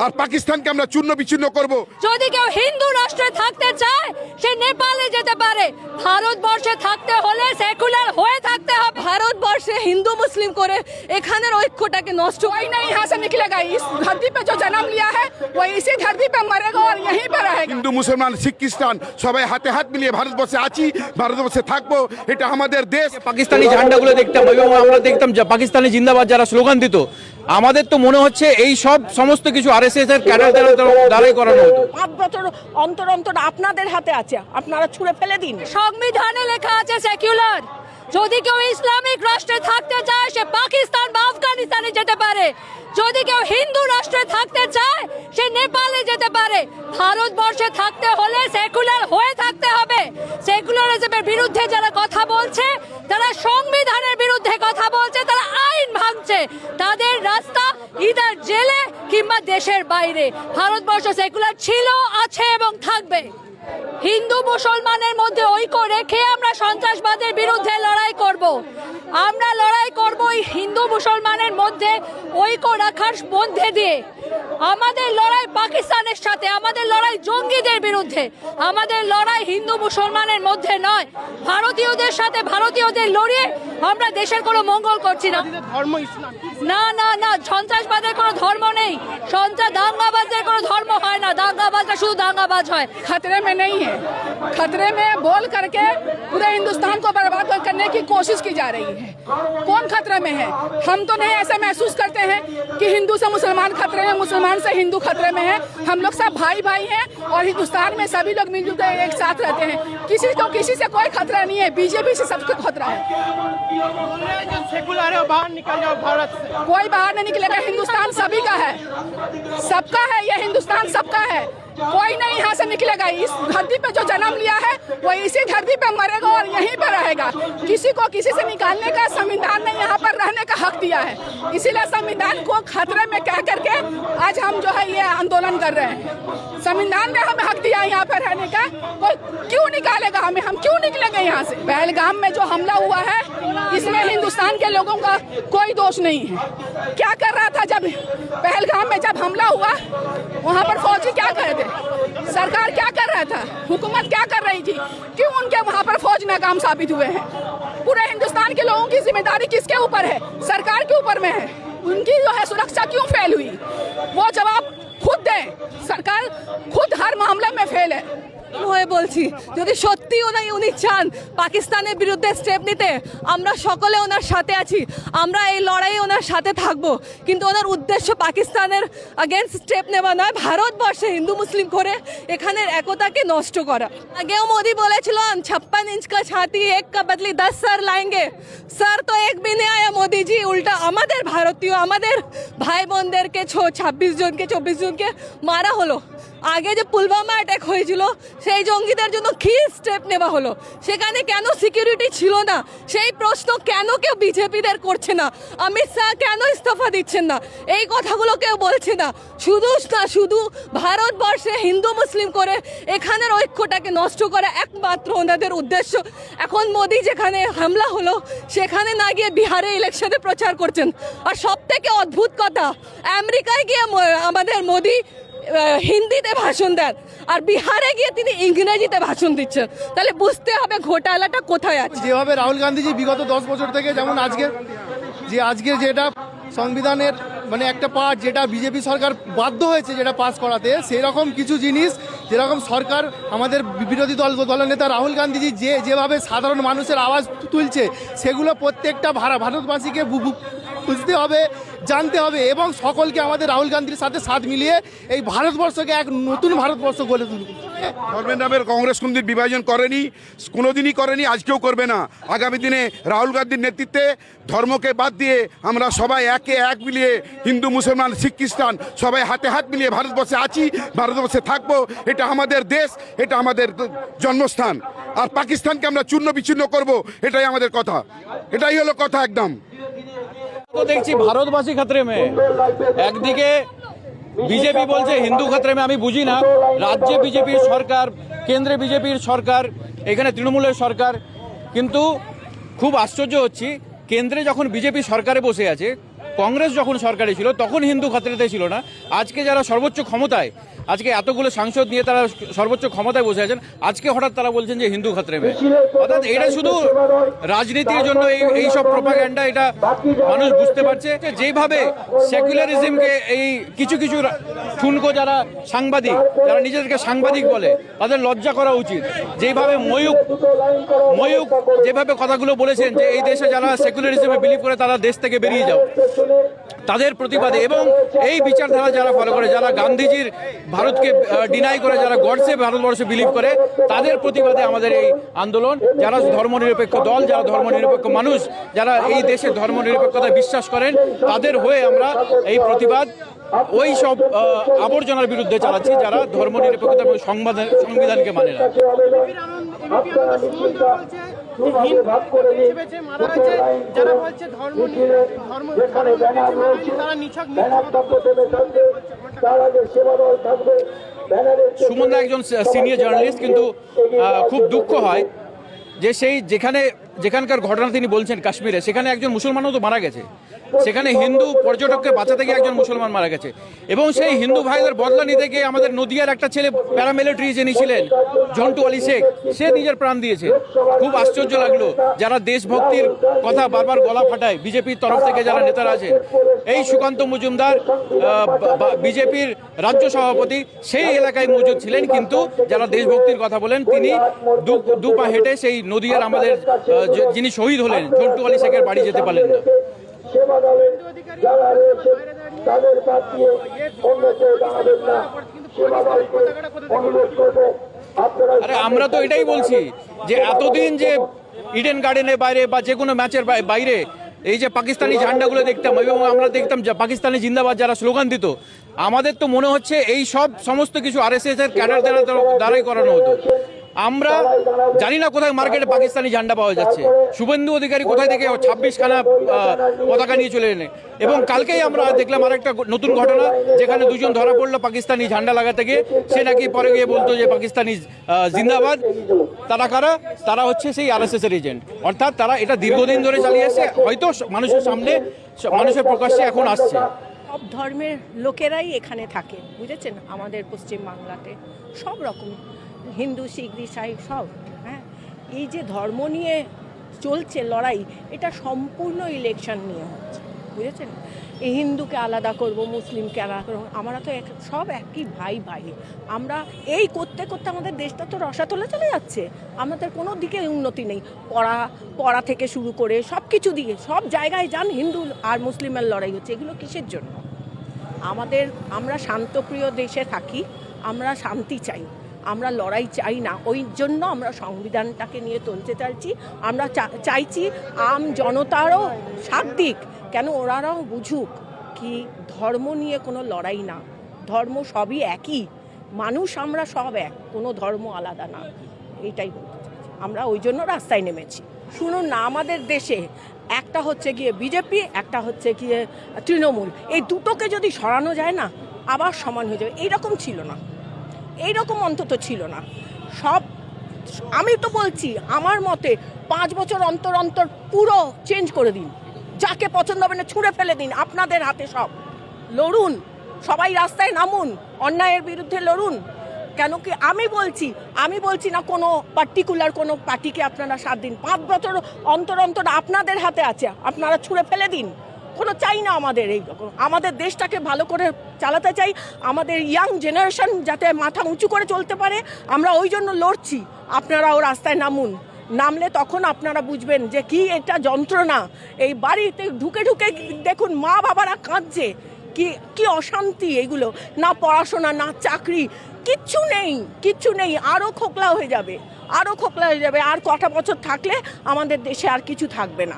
আর পাকিস্তানকে আমরা চূর্ণ বিচ্ছিন্ন করব। যদি কেউ হিন্দু রাষ্ট্রে থাকতে চায় সে নেপালে যেতে পারে, ভারতবর্ষে থাকতে হলে সেকুলার হয়ে থাকতে হবে। ভারতবর্ষে হিন্দু মুসলিম করে এখানের ঐক্যটাকে নষ্ট कोई नहीं यहाँ से निकलेगा। इस धरती पे जो जन्म लिया है वो इसी धरती पे मरेगा और यहीं पे रहेगा। হিন্দু মুসলমান শিখ খ্রিস্টান সবাই হাতে হাত মিলিয়ে ভারতবর্ষে আছি, ভারতবর্ষে থাকবো, এটা আমাদের দেশ। পাকিস্তানি ঝান্ডাগুলো দেখতাম এবং আমরা দেখতাম যে পাকিস্তানি জিন্দাবাদ যারা স্লোগান দিত, আমাদের তো মনে হচ্ছে এই সব সমস্ত কিছু আরএসএস এর ক্যাডার দ্বারাই করানো হতো। 5 বছর অন্তর অন্তর আপনাদের হাতে আছে, আপনারা ছুঁড়ে ফেলে দিন। সংবিধানে লেখা আছে সেকুলার। যদি কেউ ইসলামিক রাষ্ট্রে থাকতে চায় সে পাকিস্তান বা আফগানিস্তানে যেতে পারে। যদি কেউ হিন্দু রাষ্ট্রে থাকতে চায় সে নেপালে যেতে পারে। ভারতবর্ষে থাকতে হলে সেকুলার হয়ে থাকতে হবে। সেকুলারিজমের বিরুদ্ধে যারা কথা বলছে, তারা সংবিধানের বিরুদ্ধে কথা বলছে, তারা আইন ভাঙছে, তাদের রাস্তা ইদার জেলে কিংবা দেশের বাইরে। ভারতবর্ষ সেকুলার ছিল, আছে এবং থাকবে। হিন্দু মুসলমানের মধ্যে ঐক্য রেখে আমরা সন্ত্রাসবাদের বিরুদ্ধে লড়াই করব। আমরা লড়াই করব এই হিন্দু মুসলমানের মধ্যে ঐক্য রাখার মধ্যে দিয়ে। আমাদের লড়াই পাকিস্তানের সাথে, আমাদের লড়াই জঙ্গিদের বিরুদ্ধে, আমাদের লড়াই হিন্দু মুসলমানের মধ্যে নয়। ভারতীয়দের সাথে ভারতীয়দের লড়িয়ে আমরা দেশের কোনো মঙ্গল করছি না। না না না, সন্ত্রাসবাদের কোনো ধর্ম নেই, দাঙ্গাবাজদের কোনো ধর্ম হয় না। দাঙ্গাবাজরা শুধু দাঙ্গাবাজ হয়। खतरे में नहीं है, खतरे में बोल करके पूरे हिंदुस्तान को बर्बाद करने की कोशिश की जा रही है। कौन खतरे में है? हम तो नहीं ऐसा महसूस करते हैं कि हिंदू से मुसलमान खतरे में, मुसलमान से हिंदू खतरे में है। हम लोग सब भाई भाई हैं और हिंदुस्तान में सभी लोग मिलजुल कर एक साथ रहते हैं। किसी को किसी से कोई खतरा नहीं है। बीजेपी से सबको खतरा है। सेकुलर है, बाहर निकल जाओ भारत से। कोई बाहर नहीं निकलेगा। हिंदुस्तान सभी का है, सबका है। ये हिंदुस्तान सबका है, कोई नहीं यहाँ से निकलेगा। इस धरती पे जो जन्म लिया है वो इसी धरती पे मरेगा और यहीं पे रहेगा। किसी को किसी से निकालने का संविधान ने यहाँ पर रहने का हक दिया है। इसीलिए संविधान को खतरे में कह करके आज हम जो है ये आंदोलन कर रहे हैं। संविधान ने हमें हक दिया है यहाँ पर रहने का, कोई क्यों निकालेगा हमें? हम क्यों निकलेंगे यहाँ से? पहलगाम में जो हमला हुआ है इसमें हिंदुस्तान के लोगों का कोई दोष नहीं है। क्या कर रहा था जब पहलगाम में जब हमला हुआ, वहाँ पर फौजी क्या कर रहे थे? सरकार क्या कर रहा था? हुकूमत क्या कर रही थी? क्यों उनके वहाँ पर फौज नाकाम साबित हुए हैं? पूरे हिंदुस्तान के लोगों की जिम्मेदारी किसके ऊपर है? सरकार के ऊपर में है। उनकी जो है सुरक्षा क्यों फेल हुई, वो जवाब खुद दें। सरकार खुद हर मामले में फेल है। হয়ে বলছি, যদি সত্যি উনি চান পাকিস্তানের বিরুদ্ধে স্টেপ নিতে, আমরা সকলে ওনার সাথে আছি। আমরা এই লড়াইয়ে ওনার সাথে থাকবো, কিন্তু ওনার উদ্দেশ্য পাকিস্তানের আগেনস্ট স্টেপ নেওয়া নয়, ভারতবর্ষে হিন্দু মুসলিম করে এখানের একতাকে নষ্ট করা। আগেও মোদি বলেছিল 56 इंच का छाती एक का बदली 10 सर लाएंगे। सर तो एक भी नहीं आया मोदी जी। उल्टा আমাদের ভারতীয়, আমাদের ভাই বোনদেরকে 26 জনকে 24 জনকে মারা হলো। আগে যে পুলওয়ামা অ্যাটাক হয়েছিল সেই জঙ্গিদের জন্য কি স্টেপ নেওয়া হলো? সেখানে কেন সিকিউরিটি ছিল না? সেই প্রশ্ন কেন কেউ বিজেপিদের করছে না? অমিত শাহ কেন ইস্তফা দিচ্ছেন না? এই কথাগুলো কেউ বলছে না। শুধু ভারতবর্ষে হিন্দু মুসলিম করে এখানের ঐক্যটাকে নষ্ট করা একমাত্র ওনাদের উদ্দেশ্য। এখন মোদি যেখানে হামলা হলো সেখানে না গিয়ে বিহারে ইলেকশনে প্রচার করছেন। আর সব থেকে অদ্ভুত কথা, আমেরিকায় গিয়ে আমাদের মোদি হিন্দিতে ভাষণ দেন আর বিহারে গিয়ে তিনি ইংরেজিতে ভাষণ দিচ্ছেন। তাহলে বুঝতে হবে ঘোটালাটা কোথায় আছে। যেভাবে রাহুল গান্ধীজি বিগত 10 বছর থেকে, যেমন আজকে যেটা সংবিধানের মানে একটা পার্ট যেটা বিজেপি সরকার বাধ্য হয়েছে যেটা পাস করাতে, সেই রকম কিছু জিনিস যেরকম সরকার আমাদের বিরোধী দলের নেতা রাহুল গান্ধীজি যেভাবে সাধারণ মানুষের আওয়াজ তুলছে, সেগুলো প্রত্যেকটা ভারতবাসীকে বুঝতে হবে, জানতে হবে এবং সকলকে আমাদের রাহুল গান্ধীর সাথে সাথ মিলিয়ে এই ভারতবর্ষকে এক নতুন ভারতবর্ষ গড়ে তুলবে। ধর্মের নামের কংগ্রেস কোনদিন বিভাজন করেনি, কোনোদিনই করেনি, আজকেও করবে না। আগামী দিনে রাহুল গান্ধীর নেতৃত্বে ধর্মকে বাদ দিয়ে আমরা সবাই একে এক মিলিয়ে হিন্দু মুসলমান শিখ খ্রিস্টান সবাই হাতে হাত মিলিয়ে ভারতবর্ষে আছি, ভারতবর্ষে থাকবো, এটা আমাদের দেশ, এটা আমাদের জন্মস্থান। আর পাকিস্তানকে আমরা চূর্ণ বিচ্ছিন্ন করব, এটাই আমাদের কথা, এটাই হলো কথা একদম। তো দেখছি ভারতবাসী খতরে মে, একদিকে বিজেপি বলছে হিন্দু খতরে মে। আমি বুঝি না, রাজ্যে বিজেপির সরকার, কেন্দ্রে বিজেপির সরকার, এখানে তৃণমূলের সরকার, কিন্তু খুব আশ্চর্য হচ্ছি কেন্দ্রে যখন বিজেপি সরকারে বসে আছে কংগ্রেস যখন সরকারে ছিল তখন হিন্দু খাতরেতে ছিল না। আজকে যারা সর্বোচ্চ ক্ষমতায়, আজকে এতগুলো সাংসদ নিয়ে তারা সর্বোচ্চ ক্ষমতায় বসে আছেন, আজকে হঠাৎ তারা বলছেন যে হিন্দু খাতরে মে। অর্থাৎ এটা শুধু রাজনীতির জন্য এই সব প্রোপাগ্যান্ডা, এটা মানুষ বুঝতে পারছে যে যেভাবে সেকুলারিজমকে এই কিছু কিছু ঠুনকো যারা সাংবাদিক, যারা নিজেদেরকে সাংবাদিক বলে, তাদের লজ্জা করা উচিত। যেভাবে ময়ূক যেভাবে কথাগুলো বলেছেন যে এই দেশে যারা সেকুলারিজমে বিলিভ করে তারা দেশ থেকে বেরিয়ে যাও, তাদের প্রতিবাদে এবং এই বিচারধারা যারা ফলো করে, যারা গান্ধীজির ভারতকে ডিনাই করে, যারা গডসে ভারতবর্ষে বিলিভ করে, তাদের প্রতিবাদে আমাদের এই আন্দোলন। যারা ধর্মনিরপেক্ষ দল, যারা ধর্মনিরপেক্ষ মানুষ, যারা এই দেশের ধর্মনিরপেক্ষতায় বিশ্বাস করেন, তাদের হয়ে আমরা এই প্রতিবাদ ওই সব আবর্জনার বিরুদ্ধে চালাচ্ছি যারা ধর্মনিরপেক্ষতা এবং সংবিধানকে মানে না। যারা বলছে ধর্ম তারা নিছক সুমন দা একজন সিনিয়র জার্নালিস্ট, কিন্তু খুব দুঃখ হয় যে সেই যেখানকার ঘটনা তিনি বলছেন কাশ্মীরে, সেখানে একজন মুসলমানও তো মারা গেছে। সেখানে হিন্দু পর্যটককে বাঁচাতে গিয়ে একজন মুসলমান মারা গেছে এবং সেই হিন্দু ভাইদের বদলা নিতে গিয়ে আমাদের নদিয়ার একটা ছেলে প্যারামিলিটারি যিনি ছিলেন ঝন্টু আলী শেখ, সে নিজের প্রাণ দিয়েছে। খুব আশ্চর্য লাগলো। যারা দেশভক্তির কথা বারবার গলা ফাটায় বিজেপির তরফ থেকে যারা নেতারা আছেন, এই সুকান্ত মজুমদার বিজেপির রাজ্য সভাপতি সেই এলাকায় মজুদ ছিলেন, কিন্তু যারা দেশভক্তির কথা বলেন তিনি দু পা হেঁটে সেই নদিয়ার আমাদের যিনি শহীদ হলেন ঝন্টু আলী শেখের বাড়ি যেতে পারলেন না। আরে আমরা তো এটাই বলছি যে এতদিন যে ইডেন গার্ডেনের বাইরে বা যে কোনো ম্যাচের বাইরে এই যে পাকিস্তানি ঝান্ডাগুলো দেখতাম এবং আমরা দেখতাম পাকিস্তানি জিন্দাবাদ যারা স্লোগান দিত, আমাদের তো মনে হচ্ছে এই সমস্ত কিছু আরএসএস এর ক্যাডার দ্বারাই করানো হতো। আমরা জানি না কোথায় মার্কেটে পাকিস্তানি ঝান্ডা পাওয়া যাচ্ছে। শুভেন্দু অধিকারী কোথায় থেকে 26খানা পতাকা নিয়ে চলে এলেন এবং কালকেই আমরা দেখলাম আরেকটা নতুন ঘটনা, যেখানে দুজন ধরা পড়লো পাকিস্তানি ঝান্ডা লাগাতে গিয়ে। সে নাকি পরে গিয়ে বলতো যে পাকিস্তানি জিন্দাবাদ। তারা কারা? তারা হচ্ছে সেই আরএসএস এর এজেন্ট। অর্থাৎ তারা এটা দীর্ঘদিন ধরে চালিয়ে এসেছে, হয়তো মানুষের সামনে মানুষের প্রকাশ্যে এখন আসছে। সব ধর্মের লোকেরাই এখানে থাকে, বুঝেছেন? আমাদের পশ্চিমবাংলাতে সব রকম হিন্দু, শিখ, ইসাই সব। হ্যাঁ, এই যে ধর্ম নিয়ে চলছে লড়াই, এটা সম্পূর্ণ ইলেকশন নিয়ে হচ্ছে, বুঝেছেন? এই হিন্দুকে আলাদা করব, মুসলিমকে আলাদা করবো, আমরা তো সব একই ভাই। আমরা এই করতে করতে আমাদের দেশটা তো রসাতলে চলে যাচ্ছে। আমাদের কোনো দিকে উন্নতি নেই। পড়া থেকে শুরু করে সব কিছু দিয়ে সব জায়গায় যান হিন্দু আর মুসলিমের লড়াই হচ্ছে। এগুলো কিসের জন্য? আমরা শান্তপ্রিয় দেশে থাকি, আমরা শান্তি চাই, আমরা লড়াই চাই না। ওই জন্য আমরা সংবিধানটাকে নিয়ে তুলতে চাইছি। আমরা চাইছি আম জনতারও সাথ দিক, কেন ওরাও বুঝুক কি ধর্ম নিয়ে কোনো লড়াই না, ধর্ম সবই একই মানুষ, আমরা সব এক, কোনো ধর্ম আলাদা না। এইটাই বলতে চাইছি, আমরা ওই জন্য রাস্তায় নেমেছি। শুনুন না, আমাদের দেশে একটা হচ্ছে গিয়ে বিজেপি, একটা হচ্ছে গিয়ে তৃণমূল, এই দুটোকে যদি সরানো যায় না আবার সমান হয়ে যাবে। এইরকম ছিল না, এইরকম অন্তত ছিল না। আমি তো বলছি আমার মতে 5 বছর অন্তর অন্তর পুরো চেঞ্জ করে দিন, যাকে পছন্দ হবে না ছুঁড়ে ফেলে দিন। আপনাদের হাতে সব, লড়ুন, সবাই রাস্তায় নামুন, অন্যায়ের বিরুদ্ধে লড়ুন। কেন কি আমি বলছি না কোনো পার্টিকুলার কোনো পার্টিকে আপনারা সাথ দিন। 5 বছর অন্তর অন্তর আপনাদের হাতে আছে, আপনারা ছুঁড়ে ফেলে দিন। কোনো চাই না আমাদের এইরকম। আমাদের দেশটাকে ভালো করে চালাতে চাই, আমাদের ইয়াং জেনারেশন যাতে মাথা উঁচু করে চলতে পারে, আমরা ওই জন্য লড়ছি। আপনারাও রাস্তায় নামলে তখন আপনারা বুঝবেন যে কি এটা যন্ত্রণা। এই বাড়িতে ঢুকে দেখুন মা বাবারা কাঁদছে, কি অশান্তি এগুলো। না পড়াশোনা, না চাকরি, কিচ্ছু নেই। আরও খোকলা হয়ে যাবে। আর কটা বছর থাকলে আমাদের দেশে আর কিছু থাকবে না।